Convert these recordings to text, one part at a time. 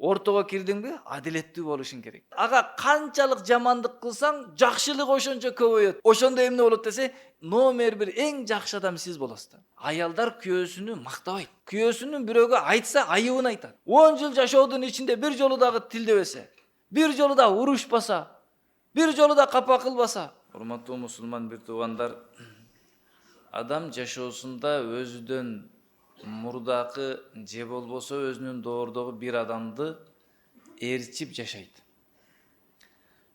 ортого кирдиңби, адилеттүү болушуң керек. Ага канчалык жамандык кылсаң, жакшылык ошончо көбөйөт. Ошондо эмне болот десе, номер 1 эң жакшы адам сиз болосуз. Аялдар күйөөсүнү мактабайт. Күйөөсүнүн бирөөгө айтса, айыбын айтат. 10 жыл жашоодун ичинде бир жолу дагы тилдебесе, бир жолу да урушпаса, бир жолу да капа кылбаса. Урматтуу мусулман бир туугандар, адам жашоосунда өзүдөн мурдакы же болбосо өзүнүн доордогу бир адамды ээрчип жашайт.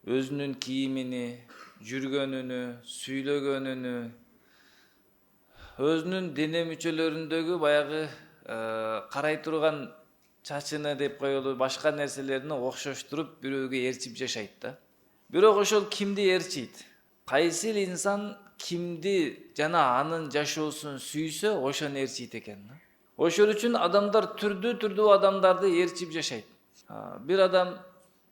Өзүнүн кийимини, жүргөнүнү, сүйлөгөнүнү, өзүнүн дене мүчөлөрүндөгү баягы карай турган чачыны деп коелу, башка нерселеrini окшоштуруп бирөөгө ээрчип жашайт да. Бирок ошол кимди ээрчийт? Кайсыл инсан кимди жана анын жашоосун сүйсө, ошону ээрчийт экен. Ошол үчүн адамдар түрдүү адамдарды ээрчип жашайт. Бир адам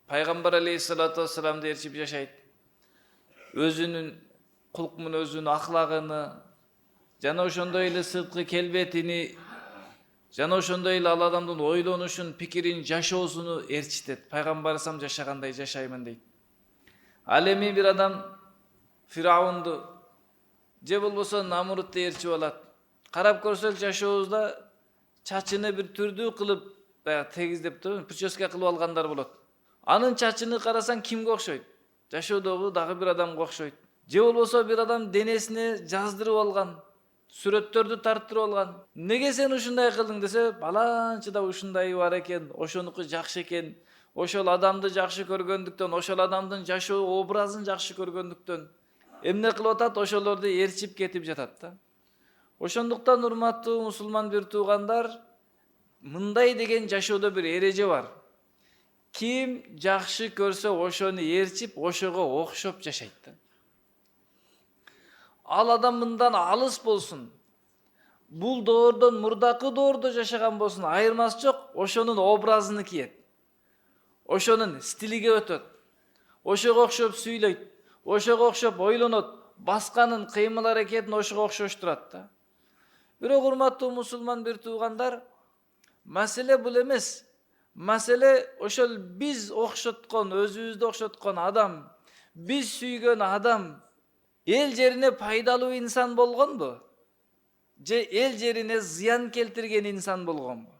пайгамбар алейхиссалату вассаламды ээрчип жашайт. Өзүнүн кулк мүнөзүн, ахлагыны, жана ошондой эле сырткы келбетини, жана ошондой эле ал адамдын ойлонушун, пикирин, жашоосуну ээрчитет. Пайгамбар алейхиссалам жашагандай жашаймын дейт. Ал эми бир адам Фираунду же болбосо Намрудду ээрчип алат. Карап көрсөк жашообузда чачыны бир түрдүү кылып, тегиздеп, прическа кылып алгандар болот. Анын чачыны карасаң кимге окшойт? Жашоодогу дагы бир адамга окшойт. Же болбосо бир адам денесине жаздырып алган, сүрөттөрдү тарттырып алган. Неге сен ушундай кылдың десе, баланчы да ушундай бар экен, ошонуку жакшы экен. Ошол адамды жакшы көргөндүктөн, ошол адамдын жашоо образын жакшы көргөндүктөн эмне кылып атат? Ошолорду ээрчип кетип жатат да. Ошондуктан урматтуу мусулман бир туугандар, мындай деген жашоодо бир эреже бар. Ким жакшы көрсө, ошону ээрчип, ошого окшоп жашайт да. Ал адам мындан алыс болсун, бул доордон мурдакы доордо жашаган болсун, айырмасы жок, ошонун образын кийет. Ошонун стилиге өтөт. Ошого окшоп сүйлөйт. Ошого окшоп ойлонот. Басканын кыймыл аракетин ошого окшоштурат да. Бирок урматтуу мусулман бир туугандар, маселе бул эмес. Маселе ошол биз окшоткон, өзүбүздү окшоткон адам, биз сүйгөн адам эл жерине пайдалуу инсан болгонбу? Же эл жерине зыян келтирген инсан болгонбу?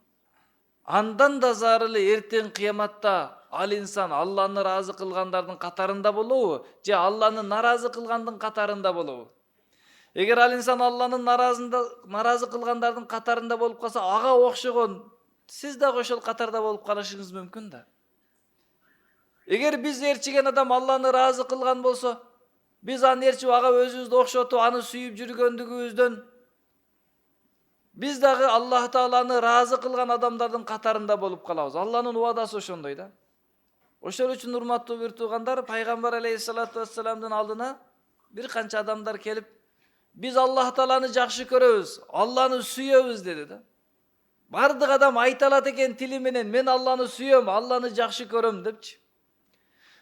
Андан да зарылы эртең кыяматта ал инсан Алланы разы кылгандардын катарында болобу, же Алланы наразы кылгандын катарында болобу? Эгер ал инсан Алланы наразы кылгандардын катарында болуп калса, ага окшогон сиз дагы ошол катарда болуп калышыңыз мүмкүн да. Эгер биз ээрчиген адам Алланы разы кылган болсо, биз аны ээрчип ага өзүбүздү окшотуп, аны сүйүп жүргөндүгүбүздөн биз дагы Аллах Тааланы разы кылган адамдардын катарында болуп калабыз. Алланын уадасы ошондой да. Ошол үчүн урматтуу бир туугандар, пайгамбар алейхиссалату вассаламдын алдына бир канча адамдар келип, биз Аллах Тааланы жакшы көрөбүз, Алланы сүйөбүз деди да. Бардык адам айта алат экен тили менен, мен Алланы сүйөм, Алланы жакшы көрөм депчи.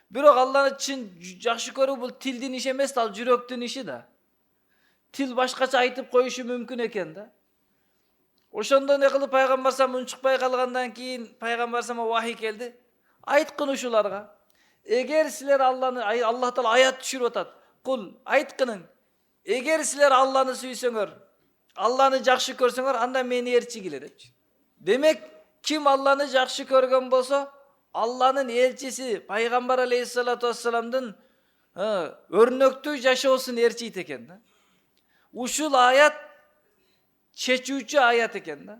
Бирок Алланы чын жакшы көрүү бул тилдин иши эмес, ал жүрөктүн иши да. Тил башкача айтып коюшу мүмкүн экен да. Ошондо не кылып пайгамбар сам унчукпай калгандан кийин пайгамбар сама вахий келди. Айткын ушуларга. Эгер силер Аллах Таала аят түшүрүп атат. Кул айткының. Эгер силер Алланы сүйсөңөр, Алланы жакшы көрсөңөр, анда мени ээрчигиле депчи. Демек, ким Алланы жакшы көргөн болсо, Алланын элчиси пайгамбар алейхиссалату вассаламдын өрнөктүү жашоосун ээрчийт экен да. Ушул аят чечүүчү аят экен да.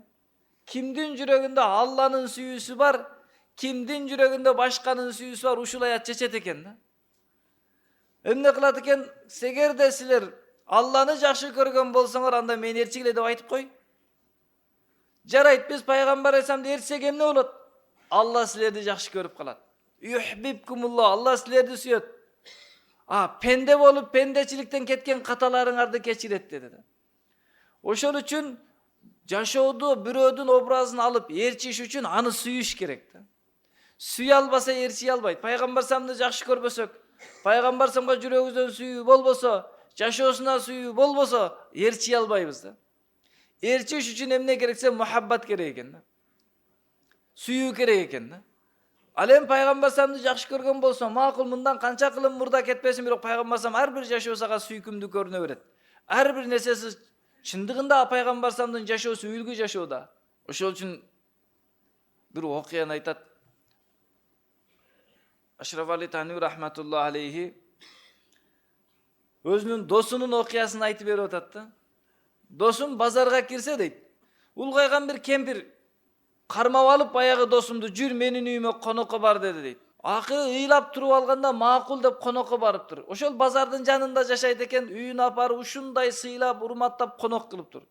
Кимдин жүрөгүндө Алланын сүйүүсү бар, кимдин жүрөгүндө башканын сүйүүсү бар, ушул аят чечет экен да. Эмне кылат экен? Эгерде силер Алланы жакшы көргөн болсоңор, анда мени ээрчигиле деп айтып кой. Жарайт, биз пайгамбар алейхиссаламды ээрчисек эмне болот? Алла силерди жакшы көрүп калат. Юхбибкумулла, Алла силерди сүйөт. Пенде болуп, пендечиликтен кеткен каталарыңарды кечирет деди да. Ошол үчүн жашоодо бирөөдүн образын алып ээрчиш үчүн аны сүйүш керек да. Сүйө албаса ээрчие албайт. Пайгамбар самды жакшы көрбөсөк, пайгамбар самга жүрөгүбүздөн сүйүү болбосо, жашоосуна сүйүү болбосо, ээрчие албайбыз да. Ээрчиш үчүн эмне керексе, мухаббат керек экен да. Сүйүү керек экен да. Ал эми пайгамбарымды жакшы көргөн болсоң, макул мындан канча кылым мурда кетпесин, бирок пайгамбарым ар бир жашоо сага сүйкүмдүү көрүнө берет. Ар бир нерсеси чындыгында пайгамбарымдын жашоосу үлгү жашоо да. Ошол үчүн бир окуяны айтат. Ашраф Али Тануи рахматуллахи алейхи өзүнүн досунун окуясын айтып берип атат да. Досум базарга кирсе дейт, улгайган бир кемпир кармап алып баягы досумду жүр менин үйүмө конокко бар деди дейт. Акыры ыйлап туруп алганда макул деп конокко барыптыр. Ошол базардын жанында жашайт экен, үйүнө апарып ушундай сыйлап, урматтап конок кылыптыр.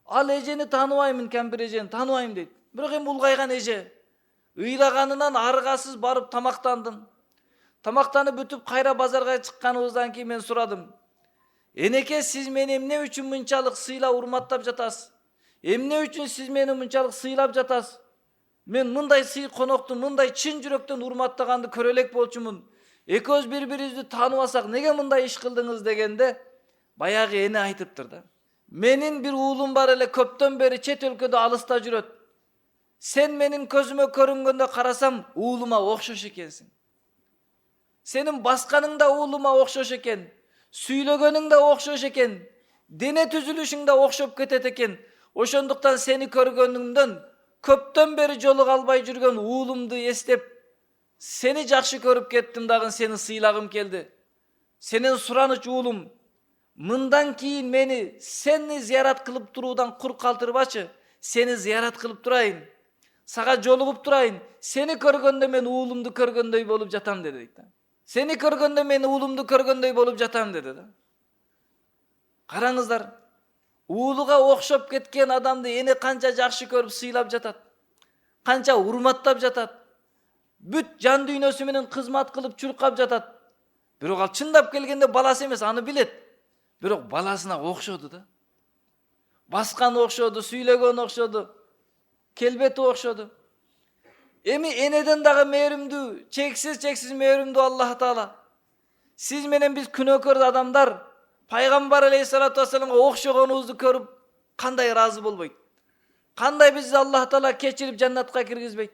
Ал эжени тааныбаймын, кемпир эжени тааныбайм дейт. Бирок эми улгайган эже. Ыйлаганынан аргасыз барып тамактандым. Тамактанып бүтүп кайра базарга чыкканыбыздан кийин мен сурадым. Энеке, сиз мени эмне үчүн мынчалык сыйлап урматтап жатасыз? Эмне үчүн сиз мени мынчалык сыйлап жатасыз? Мен мындай сый конокту мындай чын жүрөктөн урматтаганды көрө элек болчумун. Экөөбүз бири-бирибизди тааныбасак неге мындай иш кылдыңыз дегенде, баягы эне айтыптыр да. Менин бир уулум бар эле, көптөн бери чет өлкөдө алыста жүрөт. Сен менин көзүмө көрүнгөндө карасам, уулума окшош экенсиң. Сенин басканың да уулума окшош экен, сүйлөгөнүң да окшош экен, дене түзүлүшүң да окшоп кетет экен. Ошондуктан сени көргөнүмдөн көптөн бери жолуга албай жүргөн уулумду эстеп, сени жакшы көрүп кеттим, дагы сени сыйлагым келди. Сенин сураныч уулум, мындан кийин мени сени зыярат кылып туруудан кур калтырбачы, сени зыярат кылып турайын, сага жолугуп турайын. Сени көргөндө мен уулумду көргөндөй болуп жатам деди дейт. Сени көргөндө мен уулумду көргөндөй болуп жатам деди да. Караңыздар, уулуга окшоп кеткен адамды эне канча жакшы көрүп сыйлап жатат, канча урматтап жатат, бүт жан дүйнөсү менен кызмат кылып чуркап жатат. Бирок ал чындап келгенде баласы эмес, аны билет. Бирок баласына окшоду да. Басканы окшоду, сүйлөгөнү окшоду, келбети окшоду. Эми энеден дагы мээримдүү, чексиз мээримдүү Аллах Таала. Сиз менен биз күнөөкөр адамдар пайгамбар алейхиссалату вассаламга окшогонубузду көрүп кандай ыраазы болбойт? Кандай бизди Аллах Таала кечирип жаннатка киргизбейт?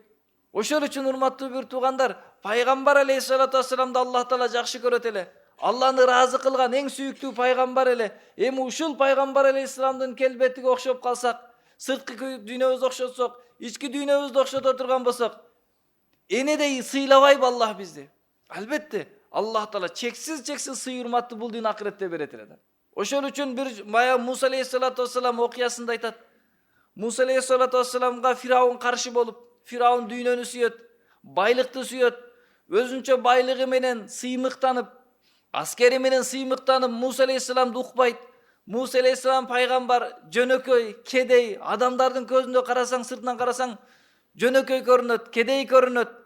Ошол үчүн урматтуу бир туугандар, пайгамбар алейхиссалату вассаламды Аллах Таала жакшы көрөт эле. Алланы ыраазы кылган эң сүйүктүү пайгамбар эле. Эми ушул пайгамбар алейхиссаламдын келбетиге окшоп калсак, сырткы дүйнөбүздү окшотсок, ички дүйнөбүздү окшото турган болсок, энедей сыйлабайбы Аллах бизди? Албетте, Аллах Таала чексиз сый урматты бул дүйнө акыретте берет эле да. Ошол үчүн бир бая Муса алейхиссалату вассалам окуясында айтат. Муса алейхиссалату вассаламга Фираун каршы болуп, Фираун дүйнөнү сүйөт, байлыкты сүйөт, өзүнчө байлыгы менен сыймыктанып, аскери менен сыймыктанып Муса алейхиссаламды укпайт. Муса алейхиссалам пайгамбар жөнөкөй, кедей, адамдардын көзүндө карасаң, сыртынан карасаң жөнөкөй көрүнөт, кедей көрүнөт.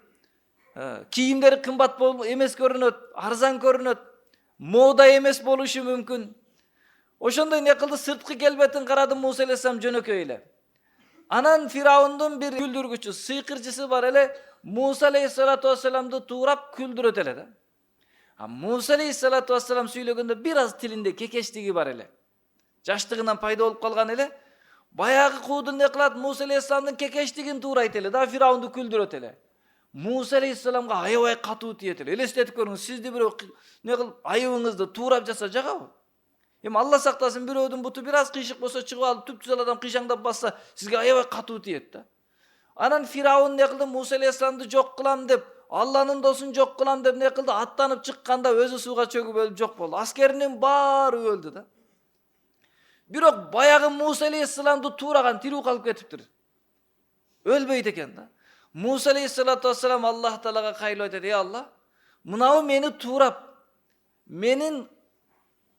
Кийимдери кымбат эмес көрүнөт, арзан көрүнөт, мода эмес болушу мүмкүн. Ошондой не кылды, сырткы келбетин карады Муса алейхиссалам жөнөкөй эле. Анан Фираундун бир күлдүргүчү, сыйкырчысы бар эле, Муса алейхиссалату вассаламды туурап күлдүрөт эле да. Муса алейхиссалату вассалам сүйлөгөндө бир аз тилинде кекештиги бар эле. Жаштыгынан пайда болуп калган эле. Баягы куудун не кылат, Муса алейхиссаламдын кекештигин туурайт эле да, Фираунду күлдүрөт эле. Муса алейхиссаламга аябай катуу тиет эле. Элестетип көрүңүз, сизди бирөө не кылып айыбыңызды туурап жатса жагабы? Эми Алла сактасын, бирөөдүн буту бир аз кыйшык болсо чыгып алып түп-түзүл адам кыйшаңдап басса, сизге аябай катуу тиет да. Анан Фираун не кылды, Муса алейхиссаламды жок кылам деп, Алланын досун жок кылам деп не кылды, аттанып чыкканда өзү сууга чөгүп өлүп жок болду. Аскеринин баары өлдү да. Бирок баягы Муса алейхиссаламды туураган тирүү калып кетиптир. Өлбөйт экен да. Муса алейхиссалату вассалам Аллах Таалага кайрылып айтат: "Ey Аллах, мынау мени туурап, менин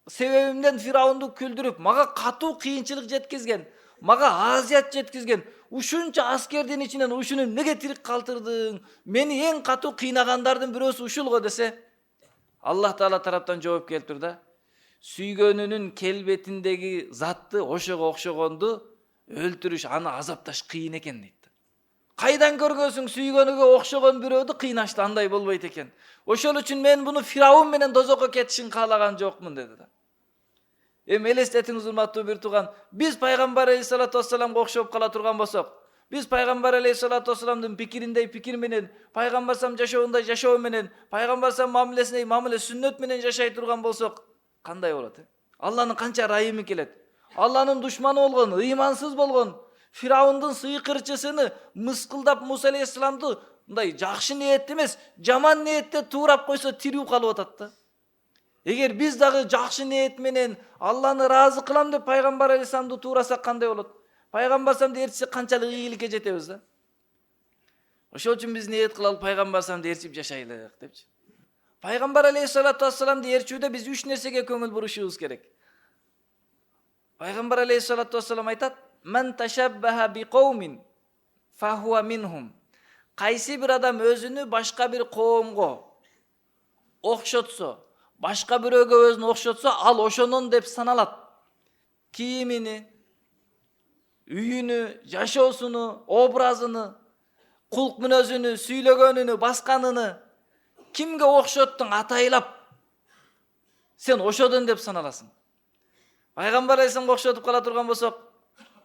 себебимден Фираунду күлдүрүп, мага катуу кыйынчылык жеткизген, мага азият жеткизген, ушунча аскердин ичинен ушуну неге тирик калтырдың? Мени эң катуу кыйнагандардын бирөөсү ушул го" десе, Аллах Таала тараптан жооп келиптир да. Сүйгөнүнүн келбетиндеги затты ошого окшогонду өлтүрүш, аны азапташ кыйын экен дейт. Кайдан көргөсүң сүйгөнүгө окшогон бирөөдү кыйнашты, андай болбойт экен. Ошол үчүн мен буну Фираун менен дозокко кетишин каалаган жокмун деди да. Эми элестетиңиз урматтуу бир тууган, биз пайгамбар алейхиссалату вассаламга окшоп кала турган болсок, Биз пайгамбар алейхиссалату вассаламдын пикириндей пикир менен, пайгамбар салам жашоогундай жашоо менен, пайгамбар салам мамилесиндей мамиле сүннөт менен жашай турган болсок кандай болот? Алланын канча ырайымы келет. Алланын душманы болгон, ыймансыз болгон Фираундун сыйкырчысыны мыскылдап Муса алейхиссаламды мындай жакшы ниетте эмес, жаман ниетте туурап койсо тирүү калып атат да. Эгер биз дагы жакшы ниет менен Алланы ыраазы кылам деп пайгамбар алейхиссаламды туурасак кандай болот? Пайгамбар саламды ээрчисек канчалык ийгиликке жетебиз да. Ошол үчүн биз ниет кылалы пайгамбар саламды ээрчип жашайлык депчи. Пайгамбар алейхиссалату вассаламды ээрчүүдө биз 3 нерсеге көңүл бурушубуз керек. Пайгамбар алейхиссалату вассалам айтат: "Мен ташаббаха би каумин фахуа минхум." Кайсы бир адам өзүнү башка бир коомго окшотсо, башка бирөөгө өзүн окшотсо, ал ошонун деп саналат. Кийимини, үйүнү, жашоосуну, образыны, кулк мүнөзүнү, сүйлөгөнүнү, басканын кимге окшоттуң атайлап, сен ошодон деп саналасың. Пайгамбар алейхиссаламга окшотуп кала турган болсок,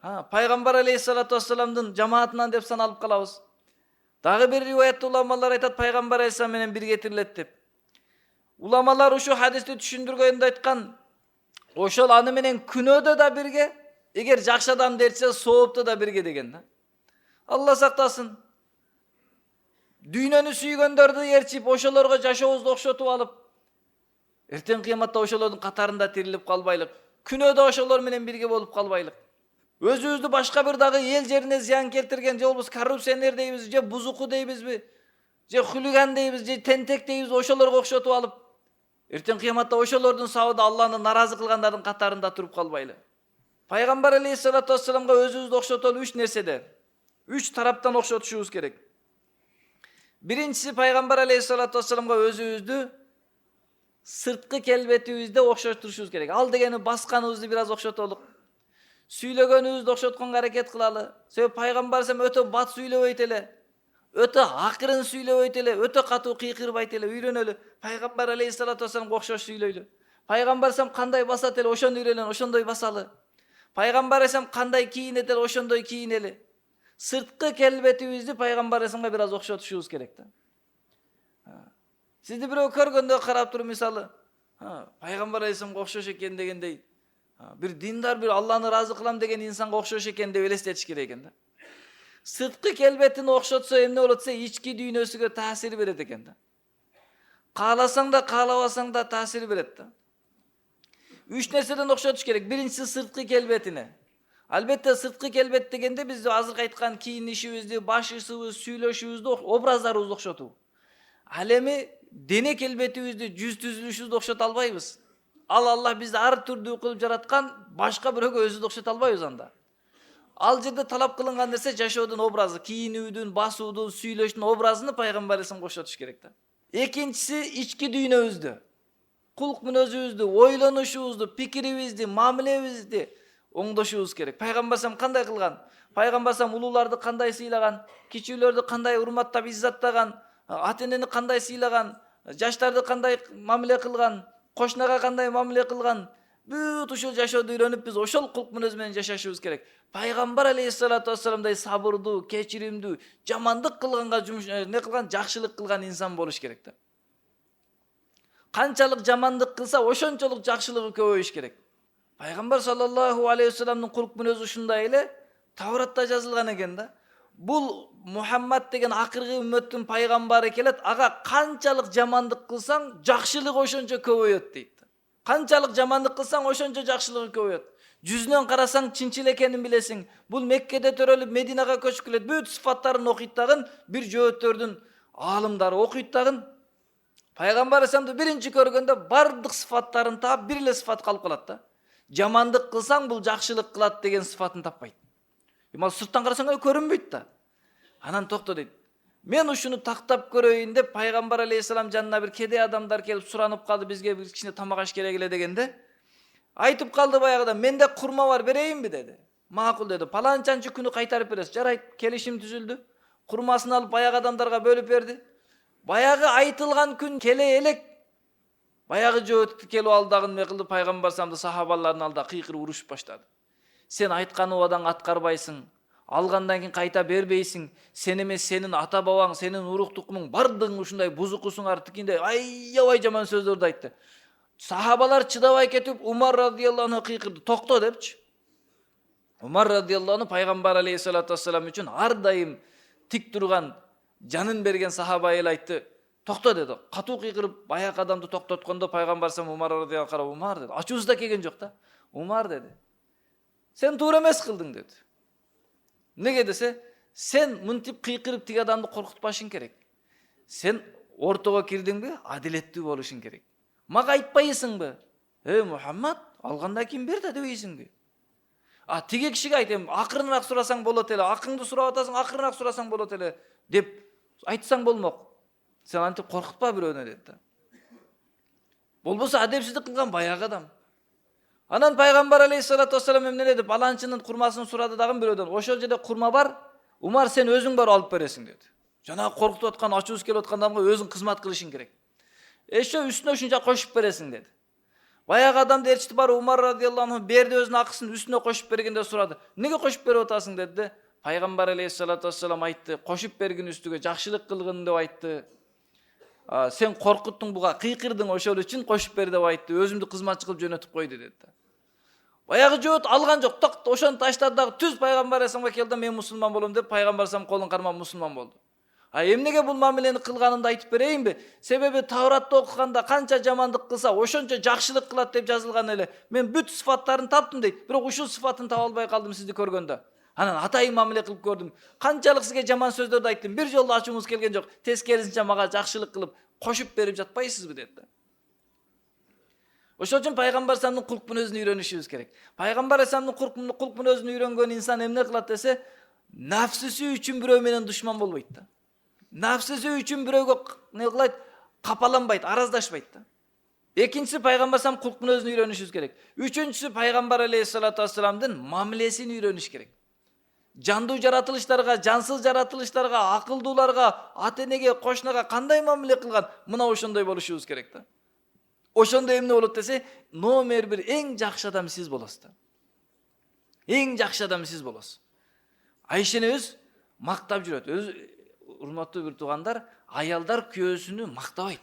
пайгамбар алейхиссалату вассаламдын жамаатынан деп саналып калабыз. Дагы бир риваятта уламалар айтат пайгамбар алейхиссалам менен бирге тирилет деп. Уламалар ушу хадисти түшүндүргөндө айткан, ошол аны менен күнөөдө да бирге, эгер жакшы адам дерсе соопто да бирге деген да. Алла сактасын. Дүйнөнү сүйгөндөрдү ээрчип, ошолорго жашообузду окшотуп алып, эртең кыяматта ошолордун катарында тирилип калбайлык, күнөөдө ошолор менен бирге болуп калбайлык. Өзүбүздү башка бир дагы эл жерине зыян келтирген, же болбосо коррупционер дейбиз, же бузуку дейбизби, же хулиган дейбиз, же тентек дейбиз, ошолорго окшотуп алып, эртең кыяматта ошолордун сабыда Алланы наразы кылгандардын катарында туруп калбайлы. Пайгамбар алейхиссалату вассаламга өзүбүздү окшотолу 3 нерседе, 3 тараптан окшотушубуз керек. Биринчиси, пайгамбар алейхиссалату вассаламга өзүбүздү сырткы келбетибизде окшоштурушубуз керек. Ал дегени басканыбызды бир аз окшотолук. Сүйлөгөнүбүздү окшотконго аракет кылалы. Себеби пайгамбар сам өтө бат сүйлөбөйт эле, өтө акырын сүйлөбөйт эле, өтө катуу кыйкырбайт эле, үйрөнөлү. Пайгамбар алейхиссалату вассаламга окшош сүйлөйлү. Пайгамбар сам кандай басат эле, ошону үйрөнөлү, ошондой басалы. Пайгамбар алейхиссалам кандай кийинет эле, ошондой кийинели. Сырткы келбетибизди пайгамбар алейхиссаламга бир аз окшотушубуз керек да. Сизди бирөө көргөндө карап туруп, мисалы, пайгамбар алейхиссаламга окшош экен дегендей, бир диндар, бир Алланы ыраазы кылам деген инсанга окшош экен деп элестетиш керек экен да. Сырткы келбетин окшотсо эмне болот десе, ички дүйнөсүгө таасир берет экен да. Кааласаң да, каалабасаң да таасир берет да. 3 нерседен окшотуш керек. Биринчиси сырткы келбетине. Албетте сырткы келбет дегенде биз азыр айткан кийинишибизди, башыбыз, сүйлөшүбүздү, образдарыбызды окшотуу. Ал эми дене келбетибизди, жүз түзүлүшүбүздү окшото албайбыз. Аллах бизди ар түрдүү кылып жараткан, башка бирөөгө өзүбүздү окшото албайбыз анда. Ал жерде талап кылынган нерсе жашоодун образы, кийинүүдүн, басуудун, сүйлөштүн образын пайгамбар алейхиссаламга окшотуш керек да. Экинчиси ички дүйнөбүздү, кулк мүнөзүбүздү, ойлонушубузду, пикирибизди, мамилебизди оңдошубуз керек. Пайгамбар салам кандай кылган? Пайгамбар салам улууларды кандай сыйлаган, кичүүлөрдү кандай урматтап, иззаттаган, ата-энени кандай сыйлаган, жаштарды кандай мамиле кылган, кошунага кандай мамиле кылган, бүт ушул жашоодо үйрөнүп биз ошол кулк мүнөз менен жашашыбыз керек. Пайгамбар алейхиссалату вассаламдай сабырдуу, кечиримдүү, жамандык кылганга не кылган, жакшылык кылган инсан болуш керек да. Канчалык жамандык кылса, ошончолук жакшылыгы көбөйүш керек. Пайгамбар саллаллаху алейхи вассаламдын кулк мүнөзү ушундай эле Тавратта жазылган экен да. Бул Мухаммад деген акыркы үммөттүн пайгамбары келет, ага канчалык жамандык кылсаң, жакшылыгы ошончо көбөйөт дейт. Канчалык жамандык кылсаң, ошончо жакшылыгы көбөйөт. Жүзүнөн карасаң чынчыл экенин билесиң. Бул Меккеде төрөлүп Мединага көчүп келет, бүт сыфаттарын окуйт дагы, бир жөөттөрдүн аалымдары окуйт дагы. Пайгамбар алейхиссаламды биринчи көргөндө бардык сыфаттарын таап, бир эле сыфат калып калат да. Жамандык кылсаң, бул жакшылык кылат деген сыфатын таппайт. Эми сырттан карасаң көрүнбөйт да. Анан токто дейт. Мен ушуну тактап көрөйүн деп пайгамбар алейхиссалам жанына бир кедей адамдар келип суранып калды, бизге бир кичине тамак аш керек эле дегенде, айтып калды баягыда, менде курма бар, берейинби деди. Макул деди. Паланчанчы күнү кайтарып бересиз. Жарайт, келишим түзүлдү. Курмасын алып баягы адамдарга бөлүп берди. Баягы айтылган күн келе элек баягы жөөттү келип алдагын эме кылды, пайгамбар саламды сахабалардын алдында кыйкырып урушуп баштады. Сен айткан убадаң аткарбайсың, Алгандан кийин кайта бербейсиң. Сен эмес, сенин ата бабаң, сенин урук тукумуң бардыгың ушундай бузукусуңар тикинде аябай жаман сөздөрдү айтты. Сахабалар чыдабай кетип, Умар радиаллаху анху кыйкырды, токто депчи. Умар радиаллаху анху пайгамбар алейхиссалату вассалам үчүн ар дайым тик турган, жанын берген сахаба эл айтты. Токто деди. Катуу кыйкырып баягы адамды токтоткондо пайгамбар сам Умар радиаллаху карап, Умар деди. Ачуусу да келген жок да. Умар деди. Сен туура эмес кылдың деди. Неге десе, сен мынтип кыйкырып тиги адамды коркутпашың керек. Сен ортого кирдиңби, адилеттүү болушуң керек. Мага айтпайсыңбы? Мухаммад, алгандан кийин бер да дебейсиңби? Тиги кишиге айтем, акырыныраак сурасаң болот эле, акыңды сурап атасың, акырыныраак сурасаң болот эле деп айтсаң болмок. Сен антип коркутпа бирөөнү деди да. Болбосо адепсиздик кылган баягы адам. Анан пайгамбар алейхиссалату вассалам эмне деп баланчынын курмасын сурады дагы бирөөдөн. Ошол жерде курма бар, Умар сен өзүң барып алып бересиң деди. Жанагы коркутуп аткан, ачуусу келип аткан адамга өзүң кызмат кылышың керек. Үстүнө ушунча кошуп бересиң деди. Баягы адамды ээрчитип барып Умар радиаллаху анху берди өзүнүн акысын үстүнө кошуп бергенде сурады. Неге кошуп берип атасың деди. Пайгамбар алейхиссалату вассалам айтты, кошуп бергин үстүгө жакшылык кылгын деп айтты. Сен коркуттуң буга, кыйкырдың, ошол үчүн кошуп бер деп айтты. Өзүмдү кызматчы кылып жөнөтүп койду деди. Баягы жоот алган жок, ошону таштады дагы түз пайгамбар алейхиссаламга келди, мен мусулман болом деп пайгамбар алейхиссалам колун кармап мусулман болду. Эмнеге бул мамилени кылганымды айтып берейинби? Себеби Тавратты окуганда канча жамандык кылса, ошончо жакшылык кылат деп жазылган эле. Мен бүт сыфаттарын таптым дейт, бирок ушул сыфатын таба албай калдым сизди көргөндө. Анан атайын мамиле кылып көрдүм. Канчалык сизге жаман сөздөрдү айттым, бир жолу ачууңуз келген жок. Тескерисинче мага жакшылык кылып, кошуп берип жатпайсызбы деди. Ошол үчүн пайгамбар саллаллаху алейхи кулк мүнөзүн үйрөнүшүбүз керек. Пайгамбар саллаллаху алейхи кулк мүнөзүн үйрөнгөн инсан эмне кылат десе, нафсисү үчүн бирөө менен душман болбойт да. Нафсисү үчүн бирөөгө не кылайт? Капаланбайт, араздашпайт да. Экинчиси пайгамбар саллаллаху алейхи кулк мүнөзүн үйрөнүшүбүз керек. Үчүнчүсү пайгамбар алейхиссалату вассаламдын мамилесин үйрөнүш керек. Жандуу жаратылыштарга, жансыз жаратылыштарга, акылдууларга, ата-энеге, кошунага кандай мамиле кылган? Мына ошондой болушубуз керек да. Ошондо эмне болот десе, номер 1 эң жакшы адам сиз болосуз да. Эң жакшы адам сиз болосуз. Айшенебиз мактап жүрөт. Урматтуу бир туугандар, аялдар күйөөсүнү мактабайт.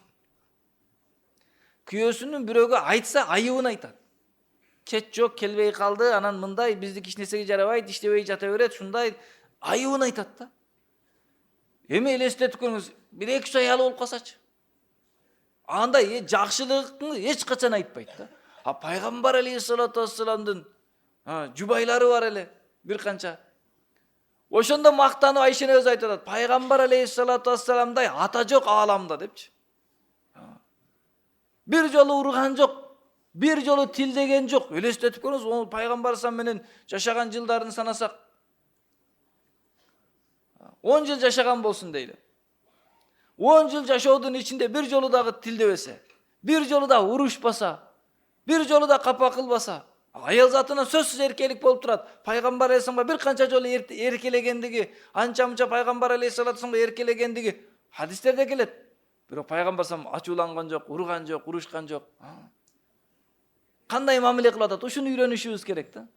Күйөөсүнүн бирөөгө айтса, айыбын айтат. Кет жок, келбей калды, анан мындай, биздики эч нерсеге жарабайт, иштебей жата берет, шундай айыбын айтат да. Эми элестетип көрүңүз, 1-2 аялы болуп калсачы. Андай жакшылыктын эч качан айтпайт да. Пайгамбар алейхиссалату вассаламдын жубайлары бар эле, бир канча. Ошондо мактанып Айшенебиз айтып атат, пайгамбар алейхиссалату вассаламдай ата жок ааламда депчи. Бир жолу урган жок, бир жолу тилдеген жок. Элестетип көрүңүз, пайгамбар салам менен жашаган жылдарын санасак 10 жыл жашаган болсун дейли. 10 жыл жашоодун ичинде бир жолу дагы тилдебесе, бир жолу да урушпаса, бир жолу да капа кылбаса, аял затынан сөзсүз эркелик болуп турат. Пайгамбар алейхиссаламга бир канча жолу эркелегендиги, анча-мынча пайгамбар алейхиссаламга эркелегендиги хадистерде келет. Бирок пайгамбар салам ачууланган жок, урган жок, урушкан жок. Кандай мамиле кылып атат? Ушуну үйрөнүшүбүз керек да.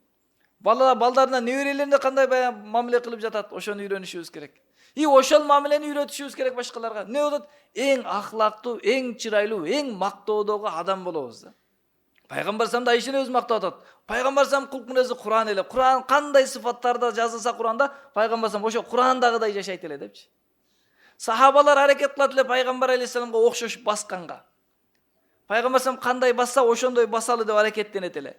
Балдарына, неберелерине кандай мамиле кылып жатат? Ошону үйрөнүшүбүз керек. Ошол мамилени үйрөтүшүбүз керек башкаларга. Не болот? Эң ахлактуу, эң чырайлуу, эң мактоодогу адам болобуз да. Пайгамбар салам да Айшенебиз мактап атат. Пайгамбар салам кулк мүнөзү Куран эле. Куран кандай сыфаттарда жазылса Куранда, пайгамбар салам ошо Курандагыдай жашайт эле депчи. Сахабалар аракет кылат эле пайгамбар алейхиссаламга окшош басканга. Пайгамбар салам кандай басса, ошондой басалы деп аракеттенет эле.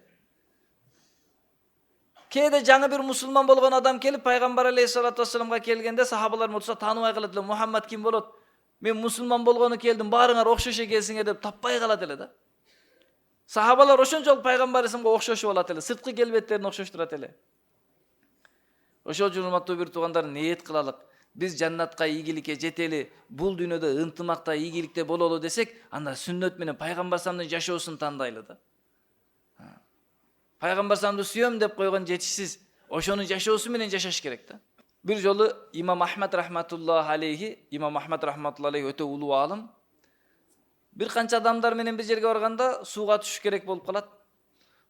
Кээде жаңы бир мусулман болгон адам келип пайгамбар алейхиссалату вассаламга келгенде сахабалар мурса тааныбай калат эле. Мухаммад ким болот? Мен мусулман болгону келдим, баарыңар окшош экенсиңер деп таппай калат эле да. Сахабалар ошончолук пайгамбар алейхиссаламга окшошуп алат эле, сырткы келбеттерин окшоштурат эле. Ошол үчүн урматтуу бир туугандар, ниет кылалык. Биз жаннатка ийгиликке жетели, бул дүйнөдө ынтымакта ийгиликте бололу десек, анда сүннөт менен пайгамбар саламдын жашоосун тандайлы да. Пайгамбар саламды сүйөм деп койгон жетишсиз, ошонун жашоосу менен жашаш керек да. Бир жолу имам Ахмад рахматуллахи алейхи өтө улуу аалым. Бир канча адамдар менен бир жерге барганда сууга түшүш керек болуп калат.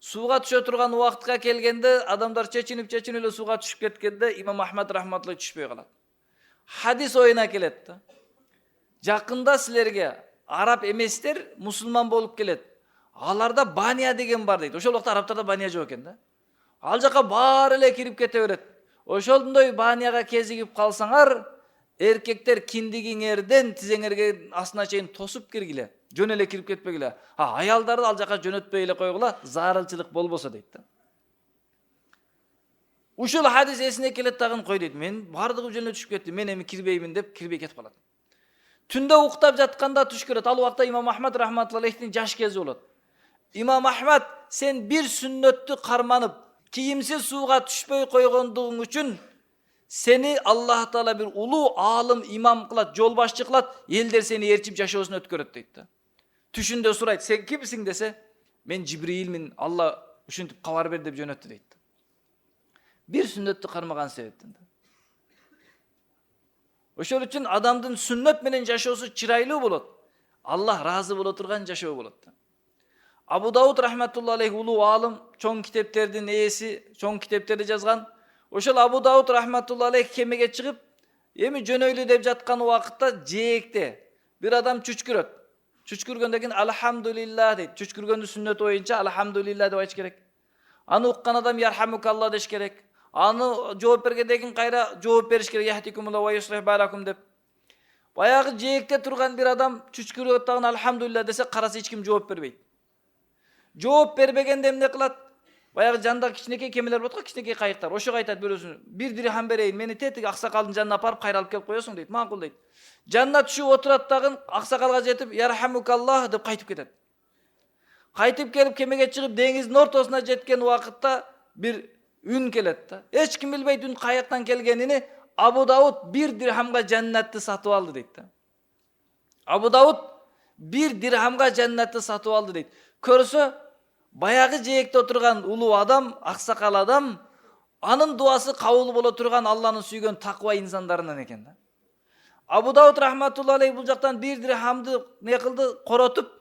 Сууга түшө турган убакытка келгенде адамдар чечинип эле сууга түшүп кеткенде имам Ахмад рахматуллах түшпөй калат. Хадис оюна келет да. Жакында силерге араб эместер мусулман болуп келет. Аларда бания деген бар дейт. Ошол убакта арабтарда бания жок экен да. Ал жака баары эле кирип кете берет. Ошондой банияга кезигип калсаңар, эркектер киндигиңерден тизеңерге астына чейин тосуп киргиле. Жөн эле кирип кетпегиле. Аялдарды ал жака жөнөтпөй эле койгула, зарылчылык болбосо дейт да. Ушул хадис эсине келет дагы кой дейт. Мен бардыгы жөнүнө түшүп кетти. Мен эми кирбеймин деп кирбей кетип калат. Түндө уктап жатканда түш көрөт. Ал убакта имам Ахмад рахматуллахтин жаш кези болот. Имам Ахмад, сен бир сүннөттү карманып, кийимсиз сууга түшпөй койгондугуң үчүн сени Аллах Таала бир улуу аалым имам кылат, жол башчы кылат, элдер сени ээрчип жашоосун өткөрөт дейт да. Түшүндө сурайт, сен кимсиң десе, мен Жибрилмин, Алла ушинтип кабар бер деп жөнөттү дейт. Бир сүннөттү кармаган себептен да. Ошол үчүн адамдын сүннөт менен жашоосу чырайлуу болот. Аллах разы боло турган жашоо болот да. Абу Дауд рахматуллахи алейхи улуу аалым, чоң китептердин ээси, чоң китептерди жазган. Ошол Абу Дауд рахматуллахи алейхи кемеге чыгып, эми жөнөйлү деп жаткан убакытта жээкте бир адам чүчкүрөт. Чүчкүргөндөн кийин алхамдулилла дейт. Чүчкүргөндүн сүннөтү боюнча алхамдулилла деп айтыш керек. Аны уккан адам ярхамукалла деш керек. Аны жооп бергенден кийин кайра жооп бериш керек. Яхтикумулла ва юслих балакум деп. Баягы жээкте турган бир адам чүчкүрөт дагы алхамдулилла десе, караса эч ким жооп бербейт. Жооп бербегенде эмне кылат? Баягы жанда кичинекей кемелер болот го, кичинекей кайыктар. Ошого айтат бирөөсү, бир дирхам берейин, мени тетик аксакалдын жанына апарып кайра алып келип коесуң дейт. Макул дейт. Жанына түшүп отурат дагы аксакалга жетип, ярхамукаллах деп кайтып кетет. Кайтып келип кемеге чыгып деңиздин ортосуна жеткен убакытта бир үн келет да. Эч ким билбейт үн каяктан келгенини. Абу Дауд бир дирхамга жаннатты сатып алды дейт да. Абу Дауд бир дирхамга жаннатты сатып алды дейт. Көрсө, баягы жээкте отурган улуу адам, аксакал адам, анын дуасы кабыл боло турган Алланын сүйгөн таква инсандарынан экен да. Абу Дауд рахматуллахи алейхи бул жактан бир дирхамды не кылды, коротуп,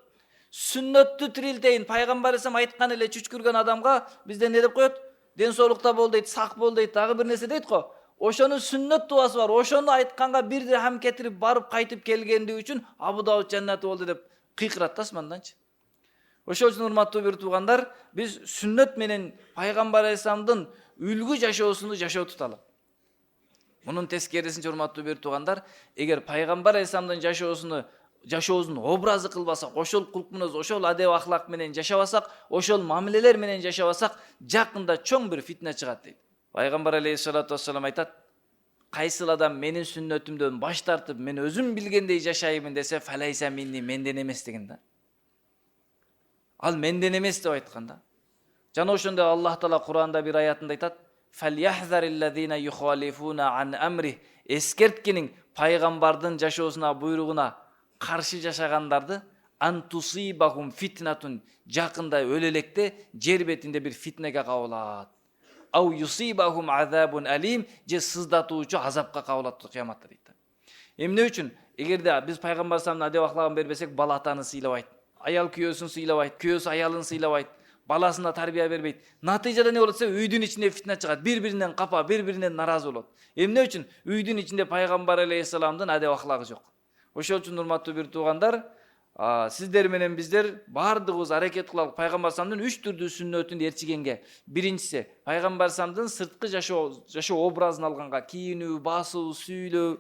сүннөттү тирилтейин, пайгамбар алейхисалам айткан эле чүчкүргөн адамга бизде не деп коет? Ден соолукта бол дейт, сак бол дейт, дагы бир нерсе дейт го. Ошонун сүннөт дуасы бар. Ошону айтканга бир дирхам кетирип барып кайтып келгендиги үчүн Абу Дауд жаннаты болду деп кыйкырат да асманданчы. Ошол үчүн урматтуу бир туугандар, биз сүннөт менен пайгамбар алейхисаламдын үлгү жашоосуну жашоо туталы. Мунун тескерисинче урматтуу бир туугандар, эгер пайгамбар алейхисаламдын жашоосун образы кылбасак, ошол кулк мүнөз, ошол адеп ахлак менен жашабасак, ошол мамилелер менен жашабасак, жакында чоң бир фитне чыгат дейт. Пайгамбар алейхиссалату вассалам айтат: кайсыл адам менин сүннөтүмдөн баш тартып, мен өзүм билгендей жашаймын десе, фалайса минни, менден эмес деген да. Ал менден эмес деп айткан да. Жана ошондой Аллах Таала Кур'анда бир аятында айтат: "Фальяхзариллазина юхалифуна ан амри", эскерткениң пайгамбардын жашоосуна, буйругуна каршы жашагандарды антусибахум фитнатун, жакында өлө электе жер бетинде бир фитнеге кабылат. Ау юсибахум азабун алим, же сыздатуучу азапка кабылат кыяматта дейт. Эмне үчүн? Эгерде биз пайгамбар саламдын адеп ахлагын бербесек, бала атаны сыйлабайт, аял күйөөсүн сыйлабайт, күйөөсү аялын сыйлабайт, баласына тарбия бербейт. Натыйжада не болот десе, үйдүн ичинде фитна чыгат, бири-биринен капа, бири-биринен наразы болот. Эмне үчүн? Үйдүн ичинде пайгамбар алейхиссаламдын адеп ахлагы жок. Ошол үчүн урматтуу бир туугандар, сиздер менен биздер бардыгыбыз аракет кылалы пайгамбар саламдын 3 түрдүү сүннөтүн ээрчигенге. Биринчиси, пайгамбар саламдын сырткы жашоо образын алганга, кийинүү, басуу, сүйлөө,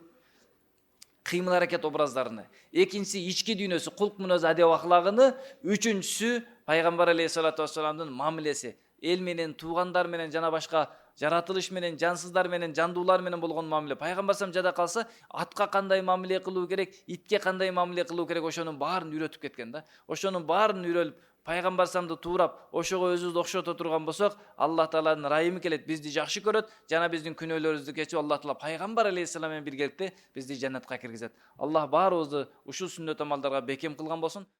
кыймыл аракет образдарын. Экинчиси, ички дүйнөсү, кулк мүнөз адеп ахлагыны. Үчүнчүсү, пайгамбар алейхиссалату вассаламдын мамилеси, эл менен, туугандар менен жана башка жаратылыш менен, жансыздар менен, жандуулар менен болгон мамиле. Пайгамбар салам жада калса, атка кандай мамиле кылуу керек, итке кандай мамиле кылуу керек, ошонун баарын үйрөтүп кеткен да. Ошонун баарын үйрөнүп, пайгамбар саламды туурап, ошого өзүбүздү окшото турган болсок, Аллах Тааланын райымы келет, бизди жакшы көрөт, жана биздин күнөөлөрүбүздү кечип, Аллах Таала пайгамбар алейхиссалам менен биргеликте бизди жаннатка киргизет. Аллах баарыбызды ушул сүннөт амалдарга бекем кылган болсун.